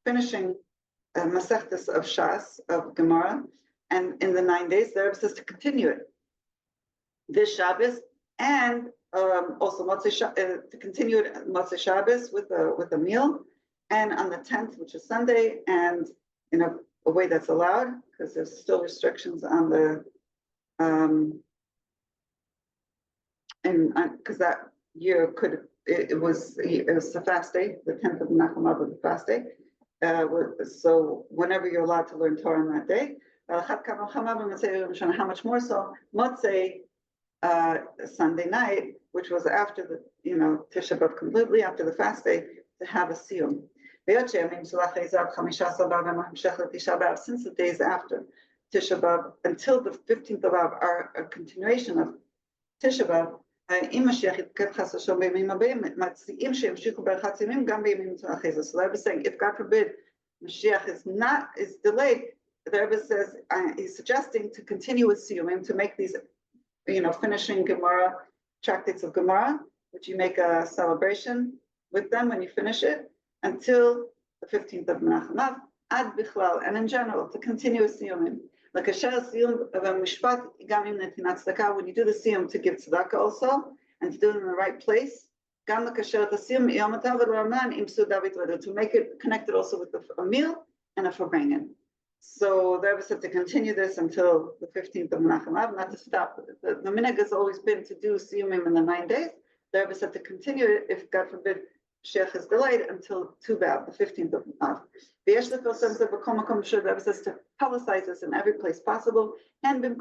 finishing Masechtas of Shas, of Gemara, and in the 9 days, the Rebbe says to continue it. This Shabbos, and also to continue it Motzei Shabbos with a meal, and on the 10th, which is Sunday, and in a way that's allowed, because there's still restrictions on the, because that year it was a fast day, the 10th of Menachem Av was a fast day. So whenever you're allowed to learn Torah on that day, how much more so Motzei Sunday night, which was after the Tisha Beav, completely after the fast day, to have a siyum. Since the days after Tisha Beav until the 15th of Av are a continuation of Tisha Beav, so the Rebbe is saying, if God forbid Mashiach is delayed, the Rebbe says he's suggesting to continue with siyumim, to make these, finishing Gemara, tractates of Gemara, which you make a celebration with them when you finish it, until the 15th of Menachem Av, ad bichlal, and in general, to continue with siyumim. Like a siyum of a mishpat, gam im netinat tzedakah, when you do the siyum to give tzedakah also, and to do it in the right place, gam l'kasher the siyum yom atav v'raman im suda v'tvedu, to make it connected also with a meal and a farbrengen. So the Rebbe said to continue this until the 15th of Menachem Av, not to stop. The minhag has always been to do siyumim in the 9 days. The Rebbe said to continue it, if God forbid Sheikh is delayed, until Tu B'Av, the 15th of Av. The Rebbe says to publicize this in every place possible, and even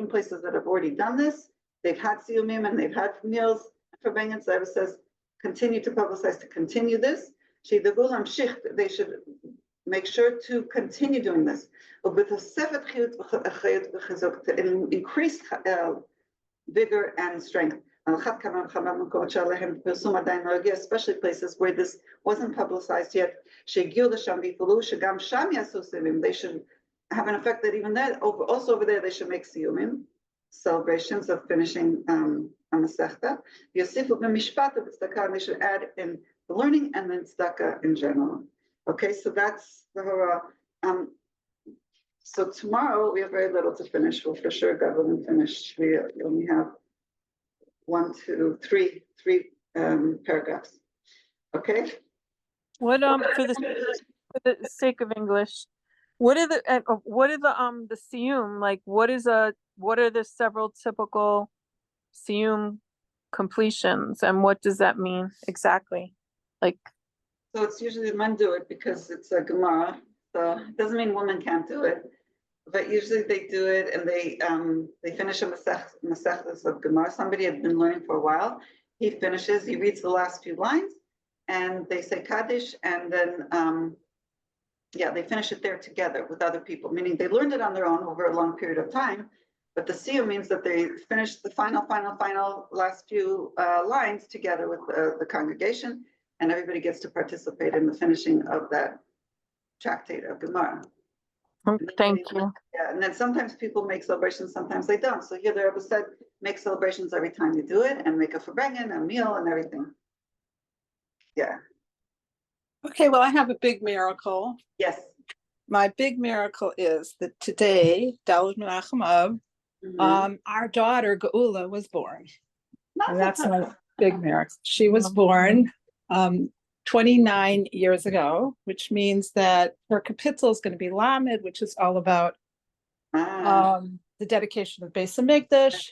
places that have already done this, they've had siyumim and they've had meals for bangans. The Rebbe says continue to publicize, to continue this. They should make sure to continue doing this. To increase vigor and strength. especially places where this wasn't publicized yet. They should have an effect that even that, also over there, they should make siyumim, celebrations of finishing a masechta. They should add in the learning and then tzedakah in general. Okay, so that's the Hora. So tomorrow we have very little to finish. We'll for sure go and finish. We only have 1, 2, 3 paragraphs. Okay. What for the sake of English, what are the siyum, like? What are the several typical siyum completions, and what does that mean exactly? Like, so it's usually men do it because it's a Gemara. So it doesn't mean women can't do it, but usually they do it and they finish a Masechtas of Gemara. Somebody had been learning for a while. He finishes, he reads the last few lines, and they say Kaddish, and then they finish it there together with other people, meaning they learned it on their own over a long period of time. But the siyum means that they finish the final last few lines together with the congregation, and everybody gets to participate in the finishing of that tractate of Gemara. thank you. Yeah, and then sometimes people make celebrations, sometimes they don't. So here the Rebbe said, make celebrations every time you do it, and make a farbrengen, a meal, and everything. Yeah. Okay, well, I have a big miracle. Yes. My big miracle is that today, Daled Menachem Av, our daughter Geula was born. And that's my big miracle. She was born 29 years ago, which means that her kapitel is going to be Lamed, which is all about the dedication of Bais Hamikdash.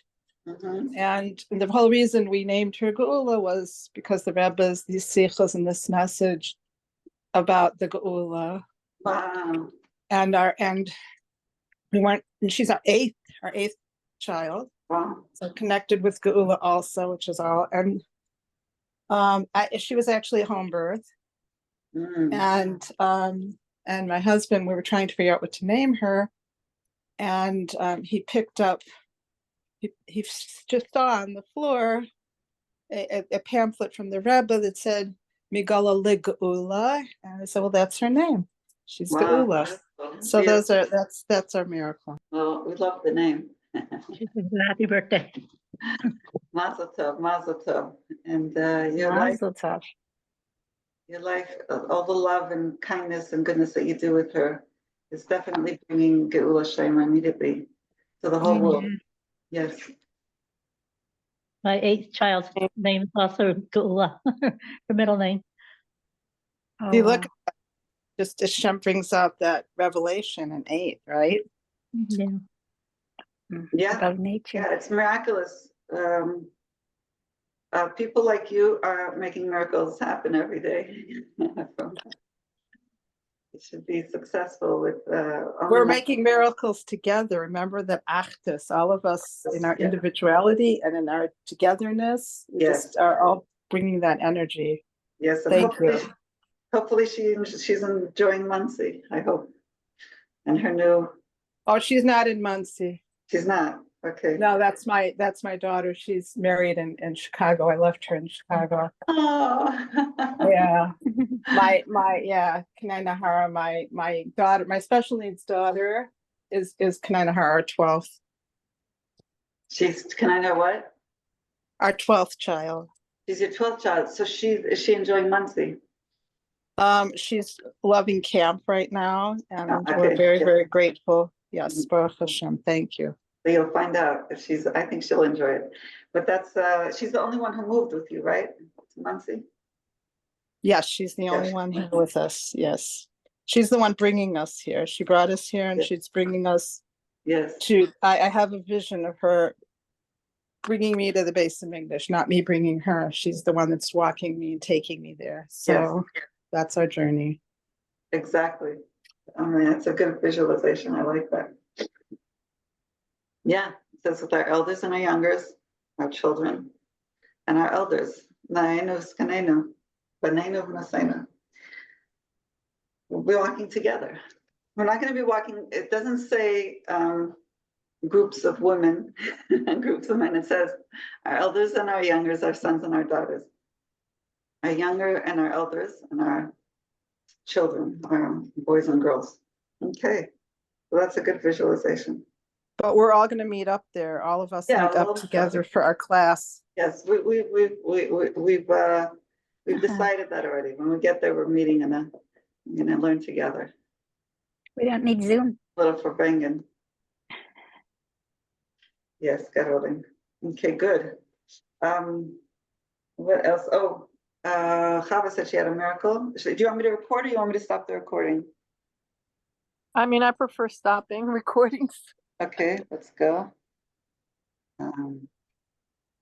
And the whole reason we named her Geula was because the Rebbe's these sichos and this message about the Geula. Wow. And we went, and she's our eighth child. Wow. So connected with Geula also, which is all. And she was actually a home birth. And my husband, we were trying to figure out what to name her, and he picked up, he just saw on the floor a pamphlet from the Rebbe that said Migala li Geula, and I said, well, that's her name. She's Geula. So that's our miracle. Well, we love the name. Happy birthday. Mazel tov, mazel tov. And your life, all the love and kindness and goodness that you do with her is definitely bringing Geula Shema immediately to the whole world. Yes. My 8th child's name is also Geula, her middle name. You look at that, just Hashem brings out that revelation in 8, right? Yeah. Yeah. About nature. Yeah, it's miraculous. People like you are making miracles happen every day. It should be successful with. We're making miracles together. Remember that Achdus, all of us in our individuality and in our togetherness, we just are all bringing that energy. Yes, and thank you. Hopefully she's enjoying Muncie, I hope. And her new. Oh, she's not in Muncie. She's not. Okay. No, that's my daughter. She's married in Chicago. I left her in Chicago. Oh. Yeah. My Kanai Nahara, my daughter, my special needs daughter is Kanai Nahara, our 12th. She's Kanai Nahara what? Our 12th child. She's your 12th child. So is she enjoying Muncie? She's loving camp right now, and okay. we're very, very grateful. Yes, Baruch Hashem. Thank you. So you'll find out if I think she'll enjoy it. But that's she's the only one who moved with you, right? To Muncie? Yes, she's the only one here with us. Yes. She's the one bringing us here. She brought us here, and she's bringing us to, I have a vision of her bringing me to the Bais Hamikdash, not me bringing her. She's the one that's walking me and taking me there. So that's our journey. Exactly. I mean, it's a good visualization. I like that. Yeah, it says with our elders and our youngers, our children, and our elders. Naenu skanenu, banenu v'naseinu. We'll be walking together. We're not going to be walking. It doesn't say groups of women and groups of men. It says our elders and our youngers, our sons and our daughters. Our younger and our elders and our children, our boys and girls. Okay, well, that's a good visualization. But we're all gonna meet up there, all of us Yeah, meet all up of together us. for our class. Yes, we've decided that already. When we get there, we're meeting and gonna learn together. We don't need Zoom. Little Verbengen. Yes, Caroline. Okay, good. What else? Oh, Chava said she had a miracle. Do you want me to record or you want me to stop the recording? I mean, I prefer stopping recordings. Okay, let's go.